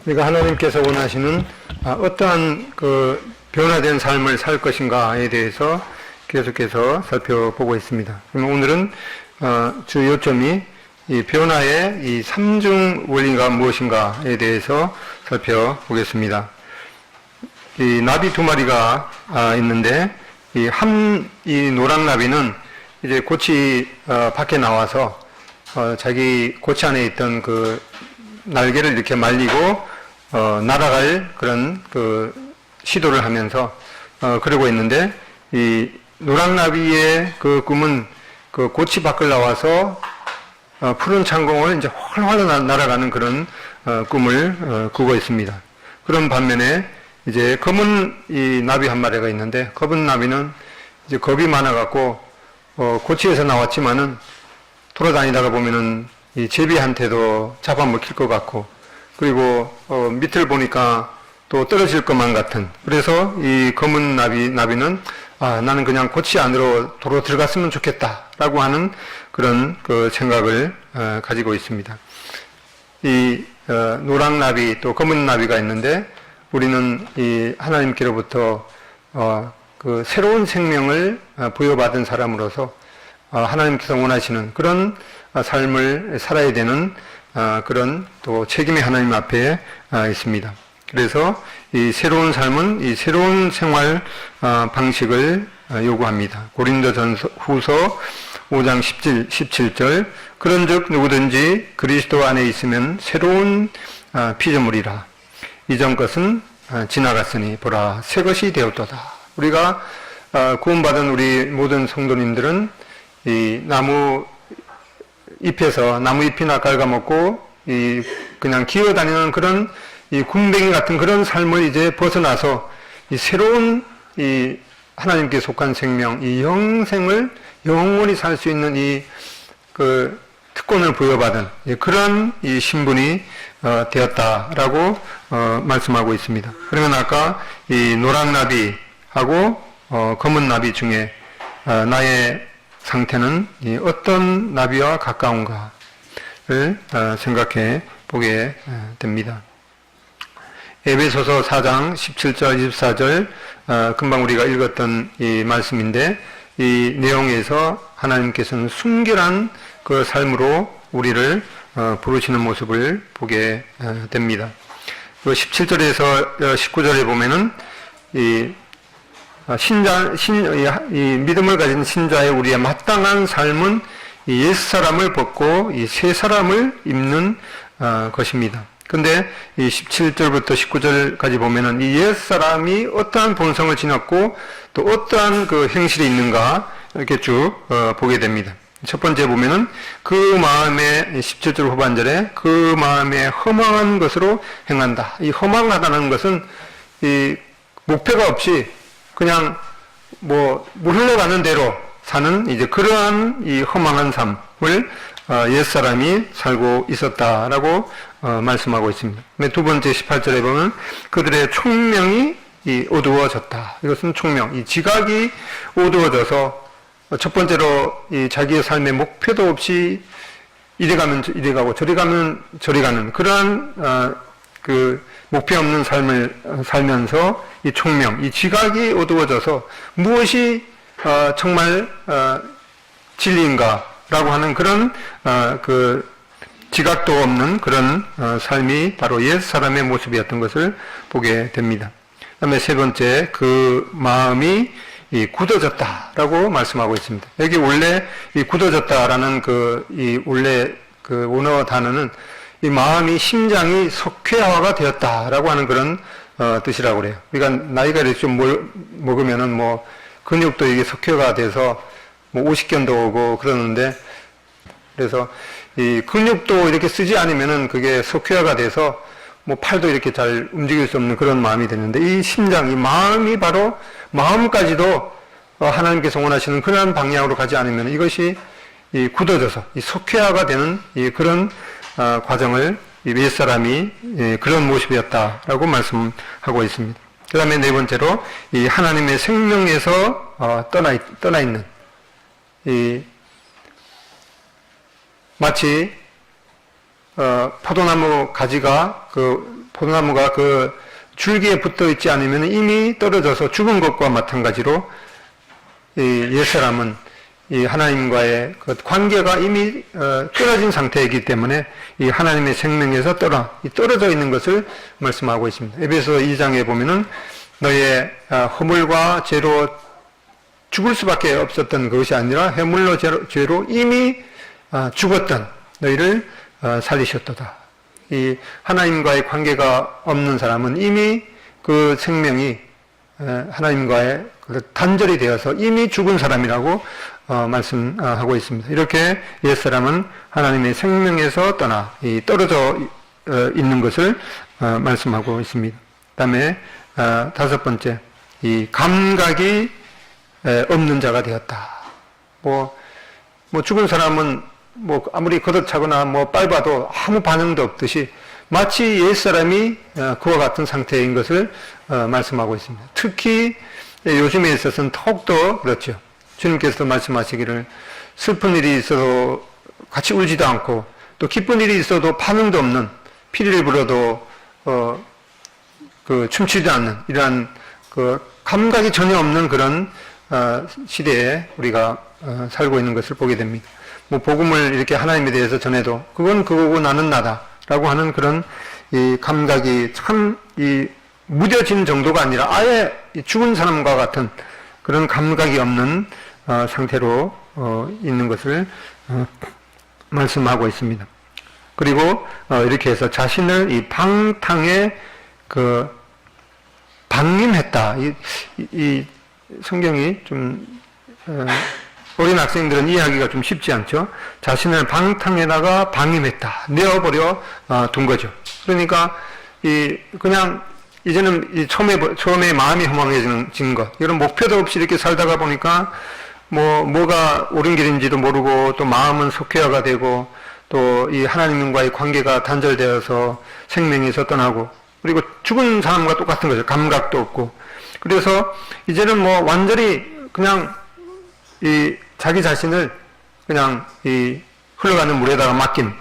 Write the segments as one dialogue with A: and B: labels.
A: 우리가 하나님께서 원하시는 어떠한 그 변화된 삶을 살 것인가에 대해서 계속해서 살펴보고 있습니다. 그럼 오늘은 주 요점이 이 변화의 이 삼중 원리가 무엇인가에 대해서 살펴보겠습니다. 이 나비 두 마리가 있는데 이 노랑 나비는 이제 고치 밖에 나와서 자기 고치 안에 있던 그 날개를 이렇게 말리고 날아갈 그런 그 시도를 하면서 그러고 있는데, 이 노랑나비의 그 꿈은 그 고치 밖을 나와서 푸른 창공을 이제 훨훨 날아가는 그런 꿈을 꾸고 있습니다. 그런 반면에 이제 검은 이 나비 한 마리가 있는데, 검은 나비는 이제 겁이 많아갖고 고치에서 나왔지만은 돌아다니다가 보면은 이 제비한테도 잡아먹힐 것 같고, 그리고 밑을 보니까 또 떨어질 것만 같은, 그래서 이 검은 나비는 나는 그냥 고치 안으로 도로 들어갔으면 좋겠다라고 하는 그런 그 생각을 가지고 있습니다. 이 노랑 나비 또 검은 나비가 있는데, 우리는 이 하나님께로부터 그 새로운 생명을 부여받은 사람으로서 하나님께서 원하시는 그런 삶을 살아야 되는 그런 또 책임이 하나님 앞에 있습니다. 그래서 이 새로운 삶은 이 새로운 생활 방식을 요구합니다. 고린도전서 후서 5장 17절 그런즉 누구든지 그리스도 안에 있으면 새로운 피조물이라 이전 것은 지나갔으니 보라 새 것이 되었도다. 우리가 구원받은 우리 모든 성도님들은 이 나무 잎이나 갉아먹고 그냥 기어다니는 그런 이 군뱅이 같은 그런 삶을 이제 벗어나서 이 새로운 이 하나님께 속한 생명, 이 영생을 영원히 살 수 있는 이 그 특권을 부여받은 그런 이 신분이 되었다라고 말씀하고 있습니다. 그러면 아까 이 노랑 나비하고 검은 나비 중에 나의 상태는 어떤 나비와 가까운가를 생각해 보게 됩니다. 에베소서 4장 17절 24절 금방 우리가 읽었던 이 말씀인데, 이 내용에서 하나님께서는 순결한 그 삶으로 우리를 부르시는 모습을 보게 됩니다. 그 17절에서 19절에 보면은 이 믿음을 가진 신자의 우리의 마땅한 삶은 이 옛사람을 벗고 이 새 사람을 입는 것입니다. 근데 이 17절부터 19절까지 보면은 이 옛사람이 어떠한 본성을 지녔고 또 어떠한 그 행실이 있는가 이렇게 쭉 보게 됩니다. 첫 번째 보면은 그 마음에 17절 후반절에 그 마음에 허망한 것으로 행한다. 이 허망하다는 것은 이 목표가 없이 그냥 물 흘러가는 대로 사는 이제 그러한 이 허망한 삶을 옛사람이 살고 있었다라고 말씀하고 있습니다. 두 번째 18절에 보면 그들의 총명이 어두워졌다. 이것은 총명, 이 지각이 어두워져서 첫 번째로 이 자기의 삶의 목표도 없이 이리 가면 이리 가고 저리 가면 저리 가는 그러한 그 목표 없는 삶을 살면서 이 총명, 이 지각이 어두워져서 무엇이 정말 진리인가라고 하는 그런 그 지각도 없는 그런 삶이 바로 옛 사람의 모습이었던 것을 보게 됩니다. 그다음에 세 번째, 그 마음이 굳어졌다라고 말씀하고 있습니다. 여기 원래 이 굳어졌다라는 원래 그 원어 단어는 이 마음이 심장이 석회화가 되었다라고 하는 그런 뜻이라고 그래요. 그러니까 나이가 이렇게 좀 먹으면은 근육도 이게 석회가 돼서 오십견도 오고 그러는데, 그래서 이 근육도 이렇게 쓰지 않으면은 그게 석회화가 돼서 팔도 이렇게 잘 움직일 수 없는 그런 마음이 되는데, 이 심장, 이 마음이 바로 마음까지도 하나님께서 원하시는 그런 방향으로 가지 않으면 이것이 굳어져서 이 석회화가 되는 그런 과정을 옛사람이 그런 모습이었다라고 말씀하고 있습니다. 그 다음에 네 번째로 이 하나님의 생명에서 떠나 있는 마치 포도나무 가지가 포도나무가 줄기에 붙어 있지 않으면 이미 떨어져서 죽은 것과 마찬가지로 이 옛사람은 이 하나님과의 그 관계가 이미 끊어진 상태이기 때문에 이 하나님의 생명에서 떨어져 있는 것을 말씀하고 있습니다. 에베소 2장에 보면은 너의 허물과 죄로 죽을 수밖에 없었던 것이 아니라 해물로 죄로 이미 죽었던 너희를 살리셨도다. 이 하나님과의 관계가 없는 사람은 이미 그 생명이 하나님과의 단절이 되어서 이미 죽은 사람이라고 말씀하고 있습니다. 이렇게 옛사람은 하나님의 생명에서 떨어져 있는 것을 말씀하고 있습니다. 그 다음에 다섯 번째, 이 감각이 없는 자가 되었다. 뭐 죽은 사람은 아무리 걷어차거나 밟아도 아무 반응도 없듯이 마치 옛사람이 그와 같은 상태인 것을 말씀하고 있습니다. 특히 요즘에 있어서는 더욱더 그렇죠. 주님께서도 말씀하시기를 슬픈 일이 있어도 같이 울지도 않고 또 기쁜 일이 있어도 반응도 없는 피리를 불어도 춤추지 않는 이러한 감각이 전혀 없는 그런 시대에 우리가 살고 있는 것을 보게 됩니다. 복음을 이렇게 하나님에 대해서 전해도 그건 그거고 나는 나다라고 하는 그런 이 감각이 참 무뎌진 정도가 아니라 아예 죽은 사람과 같은 그런 감각이 없는 상태로 있는 것을 말씀하고 있습니다. 그리고 이렇게 해서 자신을 이 방탕에 방임했다. 이 성경이 좀 어린 학생들은 이해하기가 좀 쉽지 않죠. 자신을 방탕에다가 방임했다. 내어버려 둔 거죠. 그러니까 그냥 이제는 처음에 마음이 허망해지는 것. 이런 목표도 없이 이렇게 살다가 보니까 뭐가 옳은 길인지도 모르고 또 마음은 속회화가 되고 또 이 하나님과의 관계가 단절되어서 생명에서 떠나고 그리고 죽은 사람과 똑같은 거죠. 감각도 없고. 그래서 이제는 완전히 그냥 자기 자신을 그냥 흘러가는 물에다가 맡긴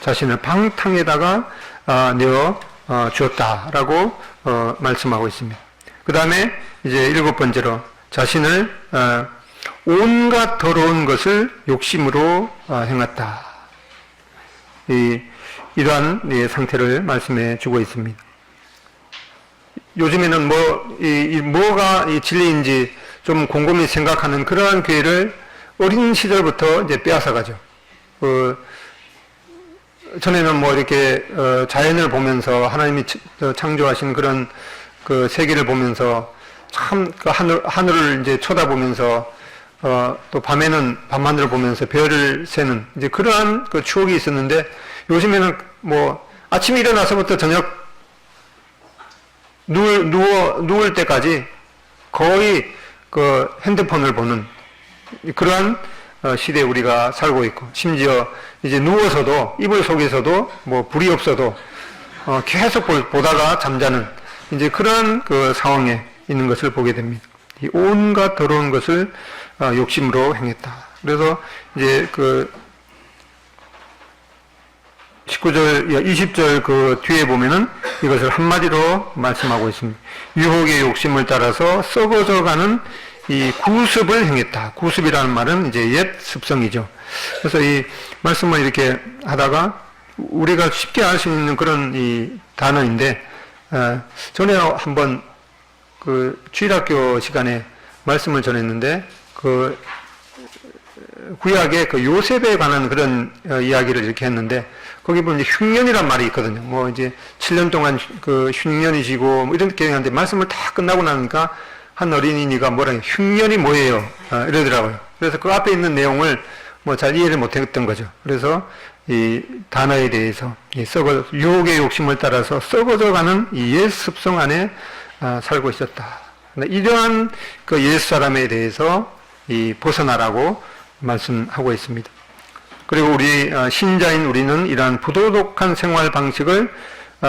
A: 자신을 방탕에다가 내어 주었다라고 말씀하고 있습니다. 그 다음에 이제 일곱 번째로 자신을 온갖 더러운 것을 욕심으로 행했다. 이러한 상태를 말씀해 주고 있습니다. 요즘에는 뭐가 진리인지 좀 곰곰이 생각하는 그러한 기회를 어린 시절부터 이제 빼앗아가죠. 전에는 이렇게 자연을 보면서 하나님이 창조하신 그런 세계를 보면서 참 하늘을 이제 쳐다보면서 또 밤에는 밤하늘을 보면서 별을 세는 이제 그러한 추억이 있었는데 요즘에는 아침에 일어나서부터 저녁 누울 때까지 거의 핸드폰을 보는 그러한 시대에 우리가 살고 있고 심지어 이제 누워서도 이불 속에서도 불이 없어도 계속 보다가 잠자는 이제 그러한 상황에 있는 것을 보게 됩니다. 이 온갖 더러운 것을 욕심으로 행했다. 그래서 이제 19절, 20절 뒤에 보면은 이것을 한마디로 말씀하고 있습니다. 유혹의 욕심을 따라서 썩어져 가는 이 구습을 행했다. 구습이라는 말은 이제 옛 습성이죠. 그래서 이 말씀을 이렇게 하다가 우리가 쉽게 알 수 있는 그런 이 단어인데, 전에 한번 주일학교 시간에 말씀을 전했는데, 구약의 요셉에 관한 그런 이야기를 이렇게 했는데, 거기 보면 이제 흉년이란 말이 있거든요. 이제 7년 동안 흉년이 지고 이렇게 하는데 말씀을 다 끝나고 나니까 한 어린이가 흉년이 뭐예요? 이러더라고요. 그래서 그 앞에 있는 내용을 잘 이해를 못했던 거죠. 그래서 이 단어에 대해서 유혹의 욕심을 따라서 썩어져 가는 이 옛 습성 안에 살고 있었다. 이러한 옛 사람에 대해서 벗어나라고 말씀하고 있습니다. 그리고 우리 신자인 우리는 이러한 부도덕한 생활 방식을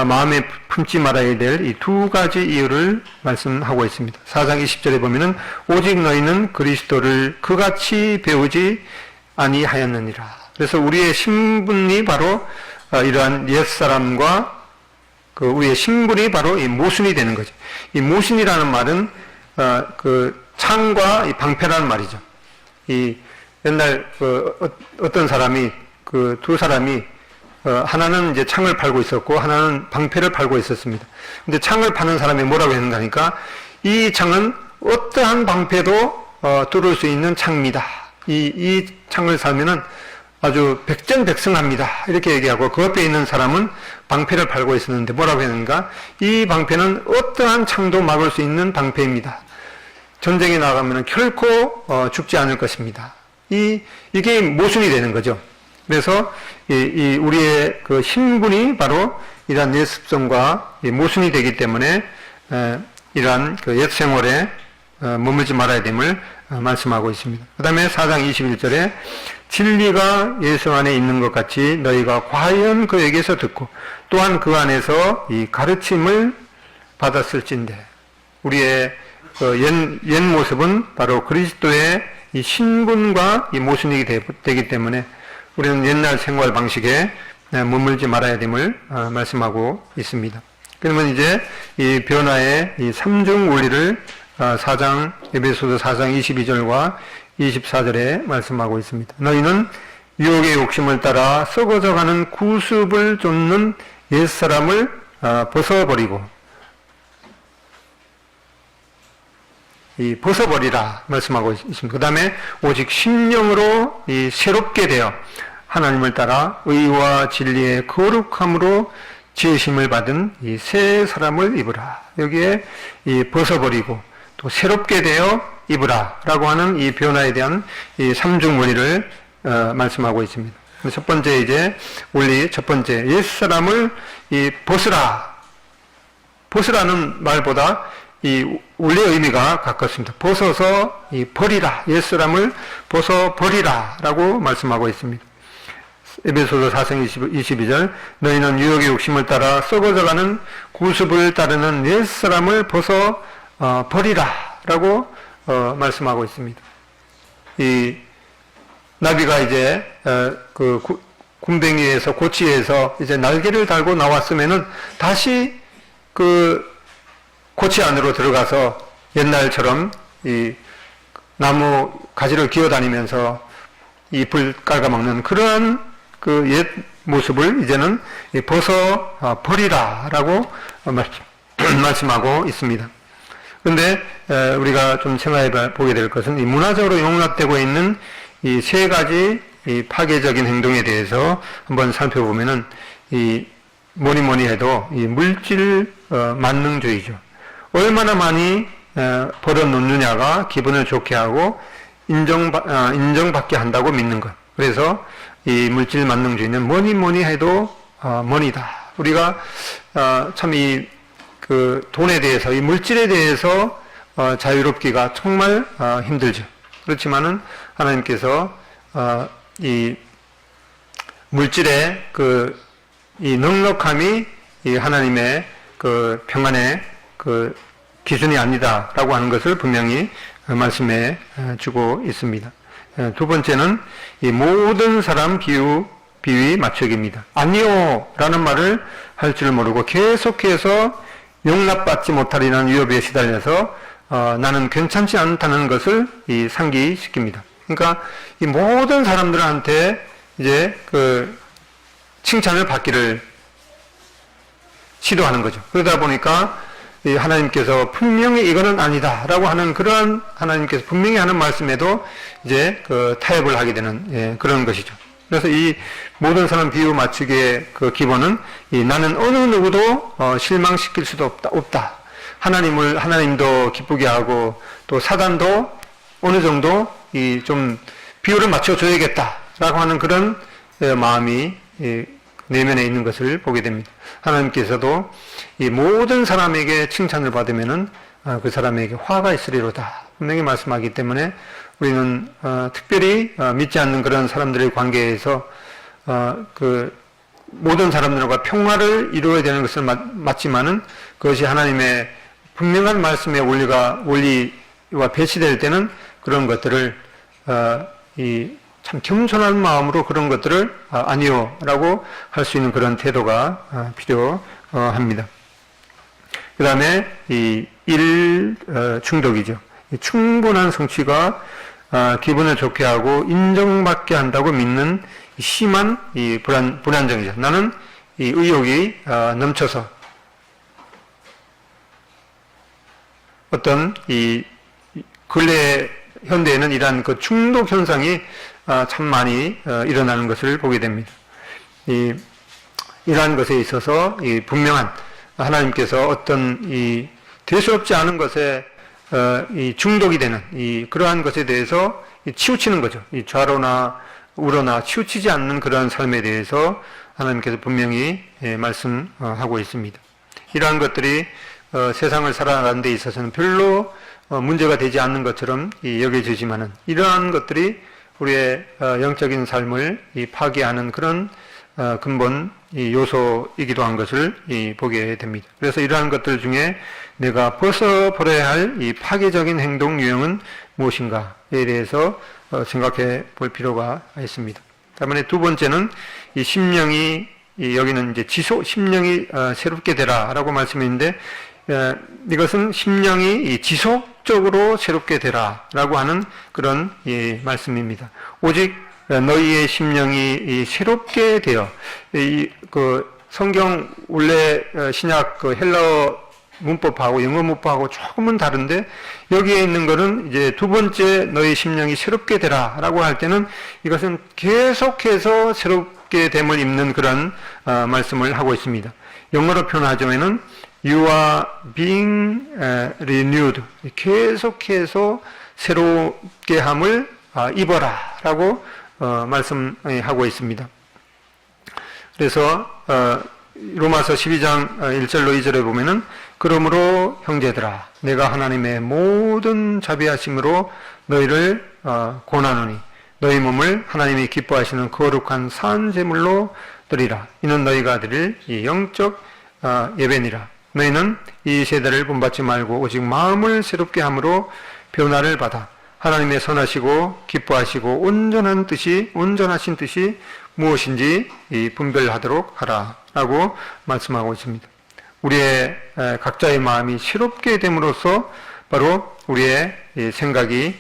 A: 마음에 품지 말아야 될 이 두 가지 이유를 말씀하고 있습니다. 4장 20절에 보면은 오직 너희는 그리스도를 그같이 배우지 아니하였느니라. 그래서 우리의 신분이 바로 이러한 옛사람과 그 우리의 신분이 바로 이 모순이 되는 거죠. 이 모순이라는 말은 그 창과 이 방패라는 말이죠. 이 옛날 어떤 사람이 그 두 사람이 하나는 이제 창을 팔고 있었고 하나는 방패를 팔고 있었습니다. 근데 창을 파는 사람이 뭐라고 했는가 하니까 이 창은 어떠한 방패도 뚫을 수 있는 창입니다. 이 창을 사면은 아주 백전백승합니다. 이렇게 얘기하고 그 옆에 있는 사람은 방패를 팔고 있었는데 뭐라고 했는가? 이 방패는 어떠한 창도 막을 수 있는 방패입니다. 전쟁에 나가면 결코 죽지 않을 것입니다. 이게 모순이 되는 거죠. 그래서 우리의 그 신분이 바로 이러한 옛 습성과 모순이 되기 때문에 이러한 그 옛 생활에 머물지 말아야 됨을 말씀하고 있습니다. 그 다음에 4장 21절에 진리가 예수 안에 있는 것 같이 너희가 과연 그에게서 듣고 또한 그 안에서 이 가르침을 받았을진데 우리의 옛 모습은 바로 그리스도의 이 신분과 이 모순이 되기 때문에 우리는 옛날 생활 방식에 머물지 말아야 됨을 말씀하고 있습니다. 그러면 이제 이 변화의 이 삼중 원리를 에베소서 4장 22절과 24절에 말씀하고 있습니다. 너희는 유혹의 욕심을 따라 썩어져가는 구습을 쫓는 옛사람을 벗어버리고 벗어버리라 말씀하고 있습니다. 그 다음에 오직 심령으로 새롭게 되어 하나님을 따라 의와 진리의 거룩함으로 지으심을 받은 이 새 사람을 입으라. 여기에 벗어버리고 또 새롭게 되어 입으라 라고 하는 이 변화에 대한 이 삼중 원리를 말씀하고 있습니다. 첫 번째 이제 원리 첫 번째 옛사람을 벗으라. 벗으라는 말보다 이 원리의 의미가 가깝습니다. 벗어서 버리라. 옛사람을 벗어버리라 라고 말씀하고 있습니다. 에베소서 4장 22절 너희는 유혹의 욕심을 따라 썩어져가는 구습을 따르는 옛사람을 벗어버리라 라고 말씀하고 있습니다. 이 나비가 이제 그 군뱅이에서 고치에서 이제 날개를 달고 나왔으면은 다시 그 고치 안으로 들어가서 옛날처럼 이 나무 가지를 기어다니면서 잎을 깔아먹는 그러한 그 옛 모습을 이제는 벗어 버리라라고 말씀하고 있습니다. 그런데 우리가 좀 생각해 보게 될 것은 이 문화적으로 용납되고 있는 이 세 가지 이 파괴적인 행동에 대해서 한번 살펴보면은 이 뭐니 해도 이 물질 만능주의죠. 얼마나 많이 벌어놓느냐가 기분을 좋게 하고 인정받게 한다고 믿는 것. 그래서 이 물질 만능주의는 뭐니 해도 머니다. 우리가 참 그 돈에 대해서 이 물질에 대해서 자유롭기가 정말 힘들죠. 그렇지만은 하나님께서 이 물질의 이 넉넉함이 이 하나님의 그 평안의 그 기준이 아니다라고 하는 것을 분명히 말씀해 주고 있습니다. 두 번째는 이 모든 사람 비위 맞추기입니다. 아니요라는 말을 할 줄 모르고 계속해서 용납받지 못하리라는 위협에 시달려서 나는 괜찮지 않다는 것을 상기시킵니다. 그러니까 이 모든 사람들한테 이제 그 칭찬을 받기를 시도하는 거죠. 그러다 보니까 하나님께서 분명히 이거는 아니다라고 하는 그러한 하나님께서 분명히 하는 말씀에도 이제 그 타협을 하게 되는 그런 것이죠. 그래서 이 모든 사람 비유 맞추기의 그 기본은 나는 어느 누구도 실망시킬 수도 없다. 하나님도 기쁘게 하고 또 사단도 어느 정도 좀 비율을 맞춰줘야겠다라고 하는 그런 마음이 내면에 있는 것을 보게 됩니다. 하나님께서도 이 모든 사람에게 칭찬을 받으면은 그 사람에게 화가 있으리로다 분명히 말씀하기 때문에 우리는 특별히 믿지 않는 그런 사람들의 관계에서 그 모든 사람들과 평화를 이루어야 되는 것을 맞지만은 그것이 하나님의 분명한 말씀의 원리와 배치될 때는 그런 것들을 참 겸손한 마음으로 그런 것들을 아니요라고 할 수 있는 그런 태도가 필요합니다. 그 다음에 이 충독이죠. 충분한 성취가 기분을 좋게 하고 인정받게 한다고 믿는 심한 이 불안정이죠. 나는 이 의욕이 넘쳐서 어떤 이 근래 현대에는 이러한 그 충독 현상이 참 많이 일어나는 것을 보게 됩니다. 이러한 것에 있어서 이 분명한 하나님께서 어떤 이 대수롭지 않은 것에 이 중독이 되는 그러한 것에 대해서 치우치는 거죠. 이 좌로나 우로나 치우치지 않는 그러한 삶에 대해서 하나님께서 분명히 말씀하고 있습니다. 이러한 것들이 세상을 살아가는 데 있어서는 별로 문제가 되지 않는 것처럼 여겨지지만은 이러한 것들이 우리의 영적인 삶을 파괴하는 그런 근본 요소이기도 한 것을 보게 됩니다. 그래서 이러한 것들 중에 내가 벗어버려야 할 이 파괴적인 행동 유형은 무엇인가에 대해서 생각해 볼 필요가 있습니다. 다음에 두 번째는 이 심령이 여기는 이제 심령이 새롭게 되라라고 말씀했는데 이것은 심령이 지속적으로 새롭게 되라라고 하는 그런 말씀입니다. 오직 너희의 심령이 새롭게 되어 그 성경 원래 신약 그 헬라어 문법하고 영어 문법하고 조금은 다른데 여기에 있는 것은 이제 두 번째 너희 심령이 새롭게 되라라고 할 때는 이것은 계속해서 새롭게 됨을 입는 그런 말씀을 하고 있습니다. 영어로 표현하자면은 You are being renewed. 계속해서 새롭게 함을 입어라라고 말씀하고 있습니다. 그래서 로마서 12장 1절로 2절에 보면은 그러므로 형제들아 내가 하나님의 모든 자비하심으로 너희를 권하노니 너희 몸을 하나님이 기뻐하시는 거룩한 산 제물로 드리라. 이는 너희가 드릴 이 영적 예배니라. 너희는 이 세대를 본받지 말고 오직 마음을 새롭게 함으로 변화를 받아 하나님의 선하시고 기뻐하시고 온전하신 뜻이 무엇인지 분별하도록 하라라고 말씀하고 있습니다. 우리의 각자의 마음이 새롭게 됨으로써 바로 우리의 생각이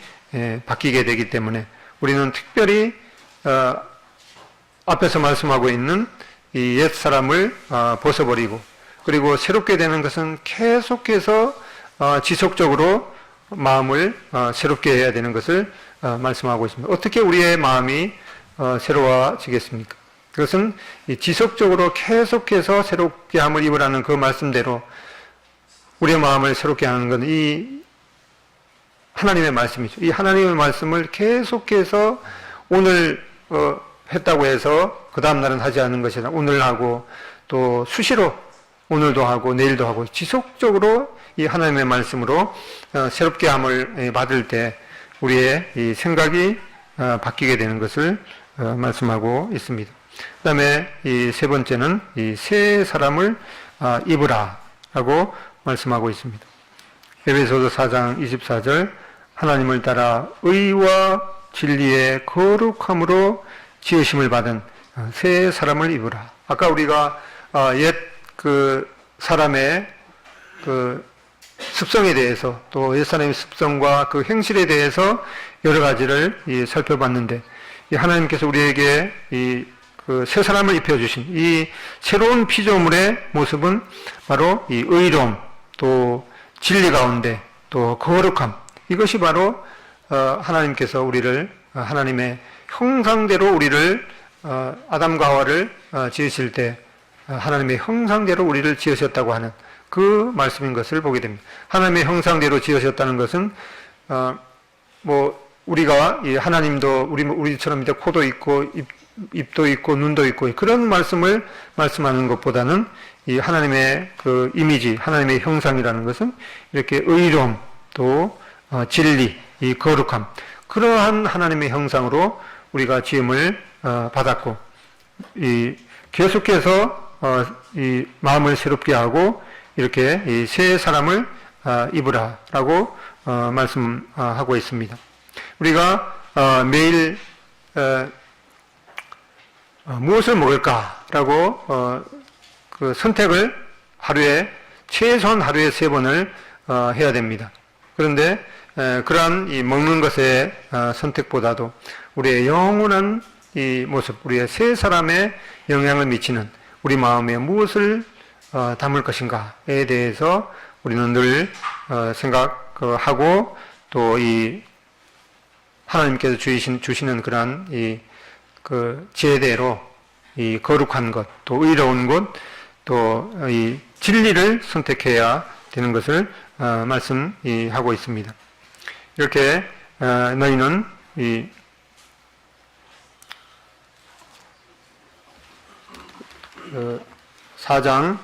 A: 바뀌게 되기 때문에 우리는 특별히 앞에서 말씀하고 있는 이 옛 사람을 벗어버리고 그리고 새롭게 되는 것은 계속해서 지속적으로 마음을 새롭게 해야 되는 것을 말씀하고 있습니다. 어떻게 우리의 마음이 새로워지겠습니까? 그것은 지속적으로 계속해서 새롭게 함을 입으라는 그 말씀대로 우리의 마음을 새롭게 하는 것은 이 하나님의 말씀이죠. 이 하나님의 말씀을 계속해서 오늘 했다고 해서 그 다음 날은 하지 않는 것이 아니라 오늘 하고 또 수시로 오늘도 하고 내일도 하고 지속적으로 이 하나님의 말씀으로 새롭게 함을 받을 때 우리의 이 생각이 바뀌게 되는 것을 말씀하고 있습니다. 그 다음에 이 세 번째는 이 새 사람을 입으라라고 말씀하고 있습니다. 에베소서 4장 24절 하나님을 따라 의와 진리의 거룩함으로 지으심을 받은 새 사람을 입으라. 아까 우리가 옛 그 사람의 그 습성에 대해서 또 옛사람의 습성과 그 행실에 대해서 여러 가지를 살펴봤는데 이 하나님께서 우리에게 그 새 사람을 입혀주신 이 새로운 피조물의 모습은 바로 이 의로움 또 진리 가운데 또 거룩함 이것이 바로 하나님께서 우리를 하나님의 형상대로 우리를 아담과 하와를 지으실 때 하나님의 형상대로 우리를 지으셨다고 하는 그 말씀인 것을 보게 됩니다. 하나님의 형상대로 지으셨다는 것은 뭐 우리가 하나님도 우리처럼 이제 코도 있고 입도 있고 눈도 있고 그런 말씀을 말씀하는 것보다는 이 하나님의 그 이미지, 하나님의 형상이라는 것은 이렇게 의로움 또 진리, 이 거룩함 그러한 하나님의 형상으로 우리가 지음을 받았고 이 계속해서 이 마음을 새롭게 하고 이렇게 이 새 사람을 입으라라고 말씀하고 있습니다. 우리가 매일 무엇을 먹을까라고 그 선택을 최소한 하루에 3번을 해야 됩니다. 그런데 그러한 이 먹는 것의 선택보다도 우리의 영원한 이 모습, 우리의 새 사람에 영향을 미치는 우리 마음에 무엇을 담을 것인가에 대해서 우리는 늘 생각하고 또 이 하나님께서 주시는 그러한 그 지혜대로 이 거룩한 것, 또 의로운 것, 또 이 진리를 선택해야 되는 것을 말씀하고 있습니다. 이렇게 너희는 이 4장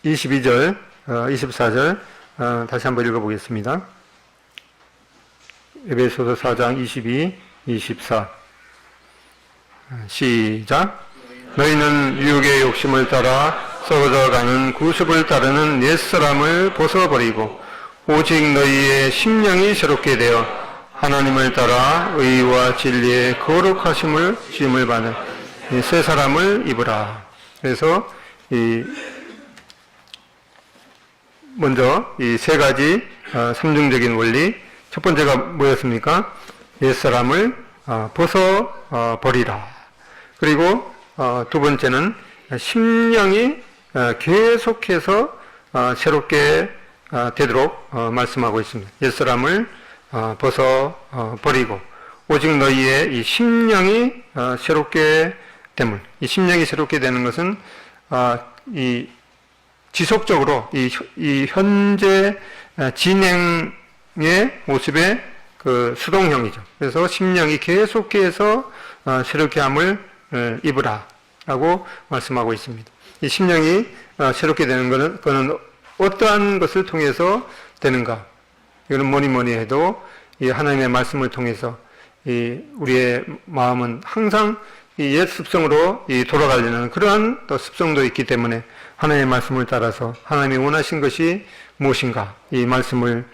A: 22절, 24절 다시 한번 읽어보겠습니다. 에베소서 4장 22, 24 시작. 너희는 육의 욕심을 따라 썩어져가는 구습을 따르는 옛사람을 벗어버리고 오직 너희의 심령이 새롭게 되어 하나님을 따라 의와 진리의 거룩하심을 지음을 받는 새 사람을 입으라. 그래서 먼저 이 3가지 삼중적인 원리, 첫 번째가 뭐였습니까? 옛사람을 벗어버리라. 그리고 두 번째는 심령이 계속해서 새롭게 되도록 말씀하고 있습니다. 옛사람을 벗어버리고 오직 너희의 이 심령이 새롭게 됨을, 이 심령이 새롭게 되는 것은 이 지속적으로 이 현재 진행의 모습의 그 수동형이죠. 그래서 심령이 계속해서 새롭게 함을 입으라 라고 말씀하고 있습니다. 이 심령이 새롭게 되는 것은 어떠한 것을 통해서 되는가? 이거는 뭐니 해도 이 하나님의 말씀을 통해서 우리의 마음은 항상 이 옛 습성으로 돌아가려는 그러한 또 습성도 있기 때문에 하나님의 말씀을 따라서 하나님이 원하신 것이 무엇인가 이 말씀을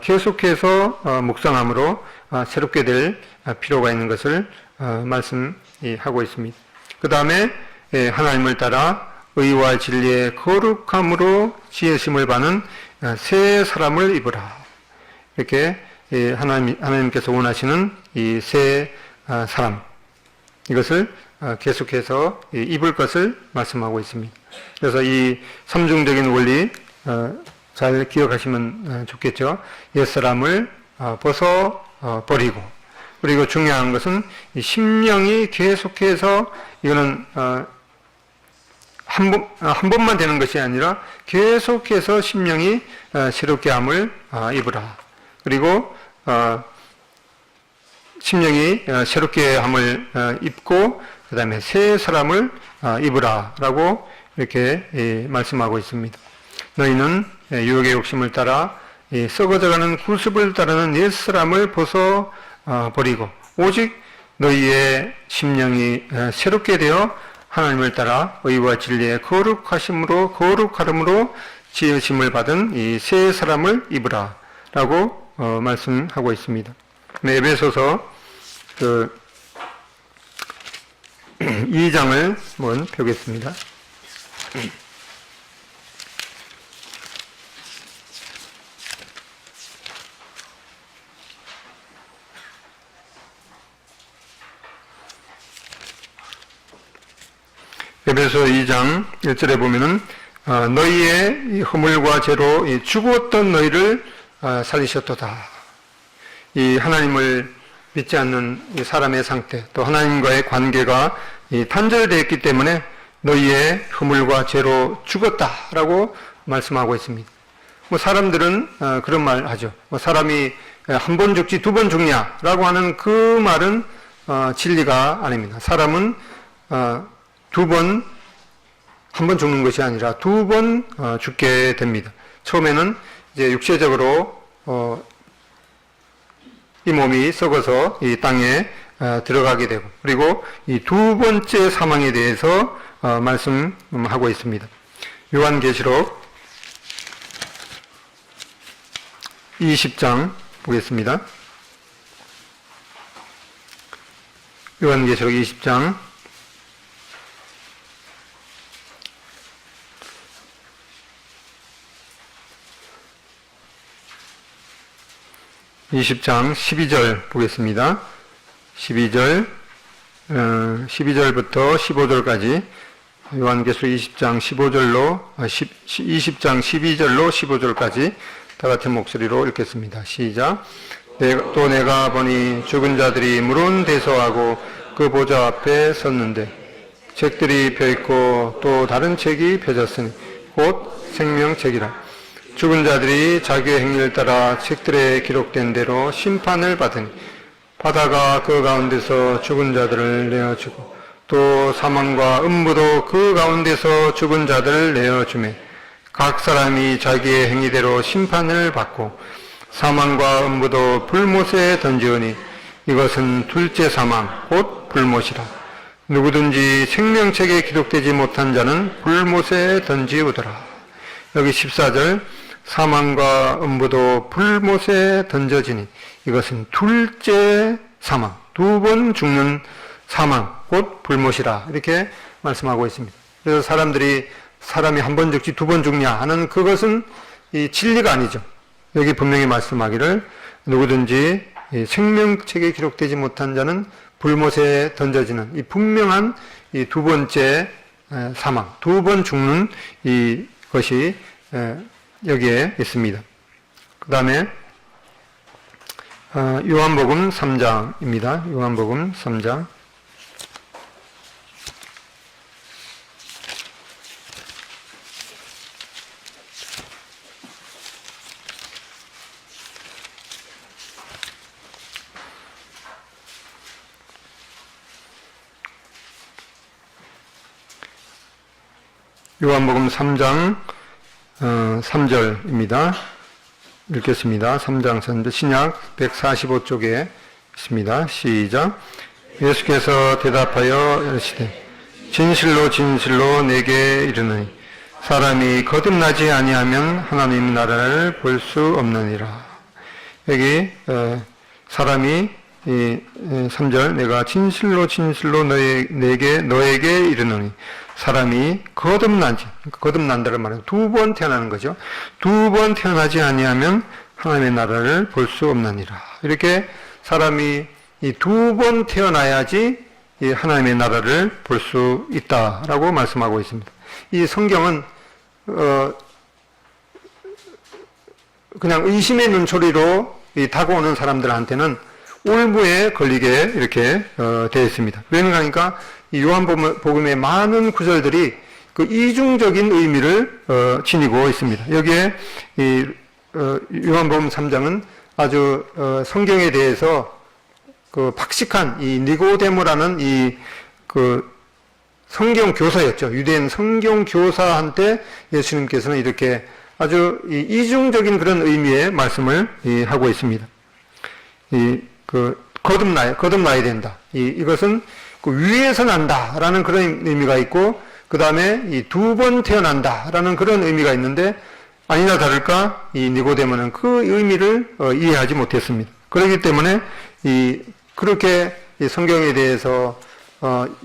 A: 계속해서 묵상함으로 새롭게 될 필요가 있는 것을 말씀하고 있습니다. 그 다음에 하나님을 따라 의와 진리의 거룩함으로 지으심을 받는 새 사람을 입으라. 이렇게 하나님께서 원하시는 이 새 사람, 이것을 계속해서 입을 것을 말씀하고 있습니다. 그래서 이 삼중적인 원리 잘 기억하시면 좋겠죠. 옛사람을 벗어버리고, 그리고 중요한 것은 이 심령이 계속해서 이거는 한 번만 되는 것이 아니라 계속해서 심령이 새롭게 함을 입으라. 그리고 심령이 새롭게 함을 입고 그 다음에 새 사람을 입으라 라고 이렇게 말씀하고 있습니다. 너희는 유혹의 욕심을 따라 썩어져가는 구습을 따르는 옛사람을 벗어버리고 오직 너희의 심령이 새롭게 되어 하나님을 따라 의와 진리의 거룩하름으로 지으심을 받은 이 새 사람을 입으라 라고 말씀하고 있습니다. 에베소서 2장을 한번 펴겠습니다. 에베소 2장 1절에 보면은 너희의 허물과 죄로 죽었던 너희를 살리셨도다. 이 하나님을 믿지 않는 이 사람의 상태, 또 하나님과의 관계가 단절되어 있기 때문에 너희의 허물과 죄로 죽었다라고 말씀하고 있습니다. 뭐 사람들은 그런 말 하죠. 뭐 사람이 한 번 죽지 2번 죽냐라고 하는 그 말은 진리가 아닙니다. 사람은 한 번 죽는 것이 아니라 2번 죽게 됩니다. 처음에는 이제 육체적으로 이 몸이 썩어서 이 땅에 들어가게 되고, 그리고 이 2번째 사망에 대해서 말씀하고 있습니다. 요한계시록 20장 보겠습니다. 요한계시록 20장 12절 보겠습니다. 12절부터 15절까지 요한계시록 20장 20장 12절로 15절까지 다 같은 목소리로 읽겠습니다. 시작. 또 내가 보니 죽은 자들이 물은 대소하고 그 보좌 앞에 섰는데 책들이 펴있고 또 다른 책이 펴졌으니 곧 생명책이라. 죽은 자들이 자기의 행위를 따라 책들에 기록된 대로 심판을 받으니 바다가 그 가운데서 죽은 자들을 내어주고 또 사망과 음부도 그 가운데서 죽은 자들을 내어주매 각 사람이 자기의 행위대로 심판을 받고 사망과 음부도 불못에 던지오니 이것은 둘째 사망 곧 불못이라. 누구든지 생명책에 기록되지 못한 자는 불못에 던지우더라. 여기 14절 사망과 음부도 불못에 던져지니 이것은 둘째 사망, 두 번 죽는 사망 곧 불못이라 이렇게 말씀하고 있습니다. 그래서 사람이 한 번 죽지 두 번 죽냐 하는 그것은 이 진리가 아니죠. 여기 분명히 말씀하기를 누구든지 생명책에 기록되지 못한 자는 불못에 던져지는 이 분명한 이 두 번째 사망, 두 번 죽는 이 것이 여기에 있습니다. 그 다음에 요한복음 3장입니다. 요한복음 3장 요한복음 3장 3절입니다. 읽겠습니다. 3장 3절 신약 145쪽에 있습니다. 시작. 예수께서 대답하여 이르시되 진실로 진실로 내게 이르노니 사람이 거듭나지 아니하면 하나님 나라를 볼 수 없느니라. 여기 사람이 이 3절 내가 진실로 진실로 너에게 이르노니 사람이 거듭난다는 말은 두 번 태어나는 거죠. 두 번 태어나지 아니하면 하나님의 나라를 볼 수 없느니라. 이렇게 사람이 이 두 번 태어나야지 이 하나님의 나라를 볼 수 있다라고 말씀하고 있습니다. 이 성경은 그냥 의심의 눈초리로 다가오는 사람들한테는 올무에 걸리게 이렇게 되어 있습니다. 왜냐하면 그러니까 이 요한복음의 많은 구절들이 그 이중적인 의미를 지니고 있습니다. 여기에 이 요한복음 3장은 아주 성경에 대해서 그 박식한 이 니고데모라는 이 그 성경 교사였죠. 유대인 성경 교사한테 예수님께서는 이렇게 아주 이중적인 그런 의미의 말씀을 하고 있습니다. 거듭나야 된다. 이것은 그 위에서 난다라는 그런 의미가 있고, 그 다음에 이 두 번 태어난다라는 그런 의미가 있는데, 아니나 다를까, 이 니고데모는 그 의미를 이해하지 못했습니다. 그렇기 때문에, 그렇게 이 성경에 대해서,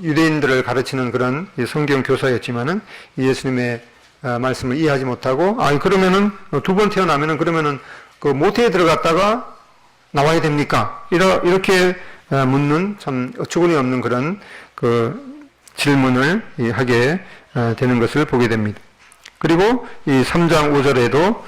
A: 유대인들을 가르치는 그런 성경 교사였지만은, 예수님의 말씀을 이해하지 못하고, 그러면은, 두 번 태어나면은, 그러면은, 그 모태에 들어갔다가 나와야 됩니까? 이렇게 묻는 참 어처구니 없는 그런 그 질문을 하게 되는 것을 보게 됩니다. 그리고 이 3장 5절에도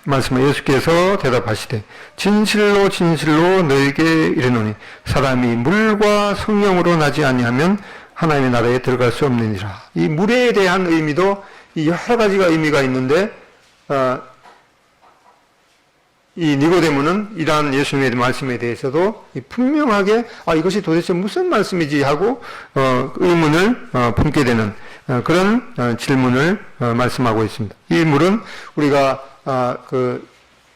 A: 말씀을 예수께서 대답하시되 진실로 진실로 너에게 이르노니 사람이 물과 성령으로 나지 아니하면 하나님의 나라에 들어갈 수 없느니라. 이 물에 대한 의미도 여러 가지가 의미가 있는데 이 니고데모는 이러한 예수님의 말씀에 대해서도 분명하게 이것이 도대체 무슨 말씀이지 하고 의문을 품게 되는 그런 질문을 말씀하고 있습니다. 이 물은 우리가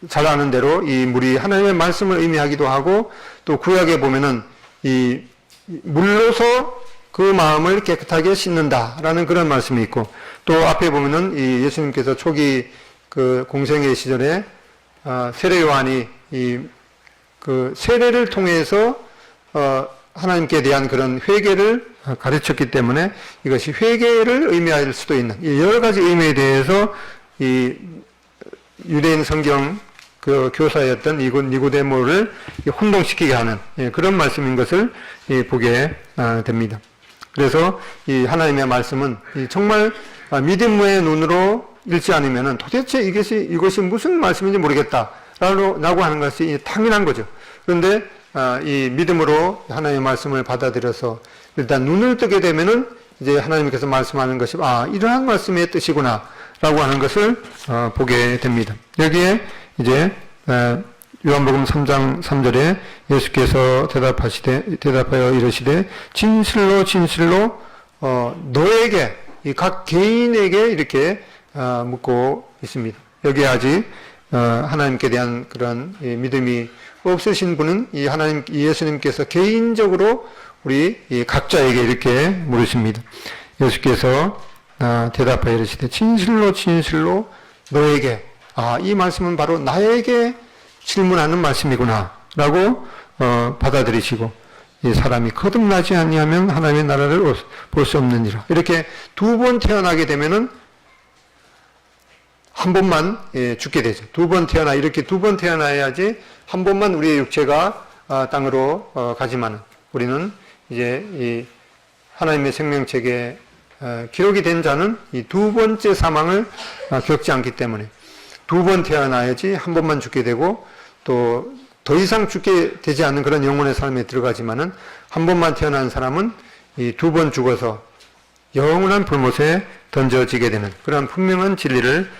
A: 잘 아는 대로 이 물이 하나님의 말씀을 의미하기도 하고, 또 구약에 보면은 이 물로서 그 마음을 깨끗하게 씻는다라는 그런 말씀이 있고, 또 앞에 보면은 이 예수님께서 초기 그 공생의 시절에 세례 요한이 그 세례를 통해서 하나님께 대한 그런 회개를 가르쳤기 때문에 이것이 회개를 의미할 수도 있는 이 여러 가지 의미에 대해서 이 유대인 성경 그 교사였던 니고데모를 혼동시키게 하는 그런 말씀인 것을 보게 됩니다. 그래서 이 하나님의 말씀은 정말 믿음의 눈으로 읽지 않으면은 도대체 이것이 무슨 말씀인지 모르겠다라고 하는 것이 당연한 거죠. 그런데 이 믿음으로 하나님의 말씀을 받아들여서 일단 눈을 뜨게 되면은 이제 하나님께서 말씀하는 것이 이러한 말씀의 뜻이구나라고 하는 것을 보게 됩니다. 여기에 이제 요한복음 3장 3절에 예수께서 대답하여 이르시되 진실로 진실로 너에게 이 각 개인에게 이렇게 묻고 있습니다. 여기에 아직 하나님께 대한 그런 믿음이 없으신 분은 이 예수님께서 개인적으로 우리 각자에게 이렇게 물으십니다. 예수께서 대답하여 이르시되 진실로 진실로 너에게 이 말씀은 바로 나에게 질문하는 말씀이구나 라고 받아들이시고 이 사람이 거듭나지 아니하면 하나님의 나라를 볼 수 없느니라. 이렇게 두 번 태어나게 되면은 한 번만 죽게 되죠. 이렇게 두 번 태어나야지 한 번만 우리의 육체가 땅으로 가지만은 우리는 이제 이 하나님의 생명책에 기록이 된 자는 이 두 번째 사망을 겪지 않기 때문에 두 번 태어나야지 한 번만 죽게 되고 또 더 이상 죽게 되지 않는 그런 영혼의 삶에 들어가지만은 한 번만 태어난 사람은 이 두 번 죽어서 영원한 불못에 던져지게 되는 그런 분명한 진리를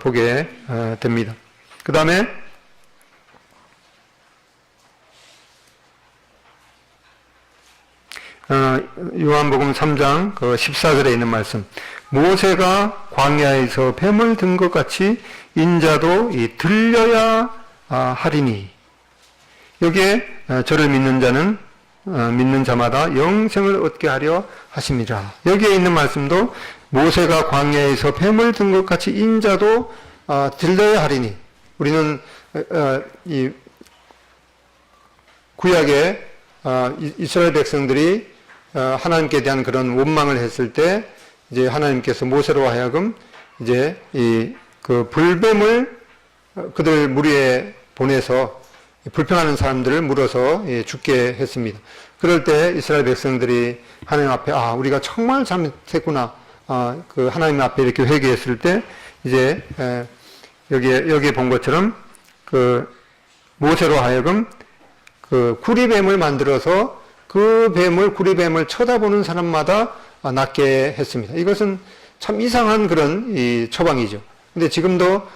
A: 보게 됩니다. 그 다음에 요한복음 3장 14절에 있는 말씀 모세가 광야에서 뱀을 든 것 같이 인자도 들려야 하리니 여기에 저를 믿는 자는 믿는 자마다 영생을 얻게 하려 하심이라. 여기에 있는 말씀도 모세가 광야에서 뱀을 든 것 같이 인자도 들려야 하리니 우리는 이 구약에 이스라엘 백성들이 하나님께 대한 그런 원망을 했을 때 이제 하나님께서 모세로 하여금 이제 그 불뱀을 그들 무리에 보내서 불평하는 사람들을 물어서 죽게 했습니다. 그럴 때 이스라엘 백성들이 하나님 앞에 우리가 정말 잘못했구나. 그 하나님 앞에 이렇게 회개했을 때 이제 여기에 본 것처럼 그 모세로 하여금 그 구리뱀을 만들어서 그 구리뱀을 쳐다보는 사람마다 낫게 했습니다. 이것은 참 이상한 그런 이 처방이죠. 근데 지금도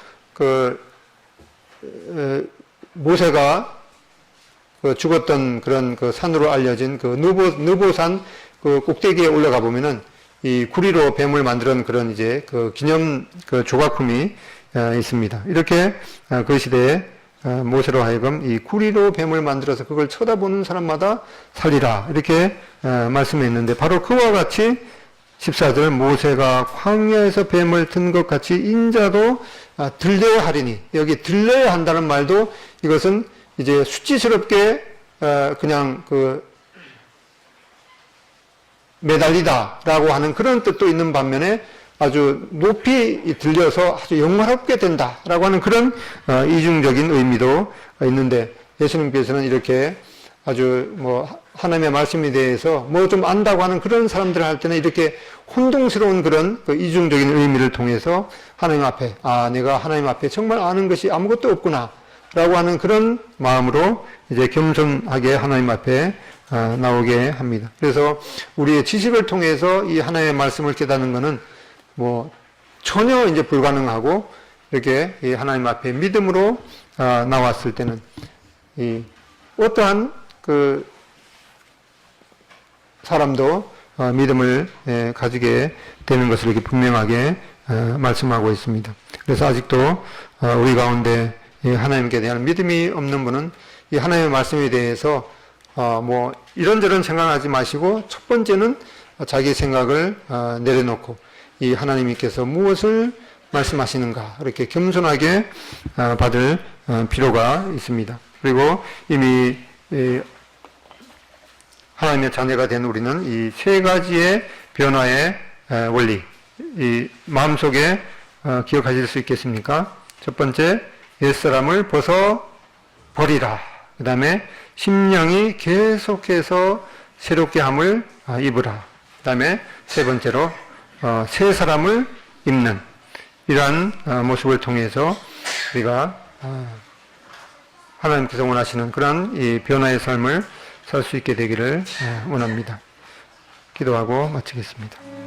A: 모세가 죽었던 그런 그 산으로 알려진 그 느보산 그 꼭대기에 올라가 보면은 이 구리로 뱀을 만드는 그런 이제 그 기념 그 조각품이 있습니다. 이렇게 그 시대에 모세로 하여금 이 구리로 뱀을 만들어서 그걸 쳐다보는 사람마다 살리라 이렇게 말씀했는데 바로 그와 같이 14절 모세가 광야에서 뱀을 든 것 같이 인자도 들려야 하리니 여기 들려야 한다는 말도 이것은 이제 수치스럽게 그냥 매달리다라고 하는 그런 뜻도 있는 반면에 아주 높이 들려서 아주 영화롭게 된다라고 하는 그런 이중적인 의미도 있는데 예수님께서는 이렇게 아주 하나님의 말씀에 대해서 좀 안다고 하는 그런 사람들 할 때는 이렇게 혼동스러운 그런 이중적인 의미를 통해서 하나님 앞에 내가 하나님 앞에 정말 아는 것이 아무것도 없구나 라고 하는 그런 마음으로 이제 겸손하게 하나님 앞에 나오게 합니다. 그래서 우리의 지식을 통해서 이 하나님의 말씀을 깨닫는 것은 전혀 이제 불가능하고 이렇게 이 하나님 앞에 믿음으로 나왔을 때는 이 어떠한 그 사람도 믿음을 가지게 되는 것을 이렇게 분명하게 말씀하고 있습니다. 그래서 아직도 우리 가운데 하나님께 대한 믿음이 없는 분은 이 하나님의 말씀에 대해서 이런저런 생각하지 마시고 첫 번째는 자기 생각을 내려놓고 이 하나님께서 무엇을 말씀하시는가 이렇게 겸손하게 받을 필요가 있습니다. 그리고 이미 하나님의 자녀가 된 우리는 이 세 가지의 변화의 원리, 이 마음속에 기억하실 수 있겠습니까? 첫 번째, 옛사람을 벗어 버리라. 그 다음에 심령이 계속해서 새롭게 함을 입으라. 그 다음에 세 번째로 새 사람을 입는 이러한 모습을 통해서 우리가 하나님께서 원하시는 그러한 이 변화의 삶을 살 수 있게 되기를 원합니다. 기도하고 마치겠습니다.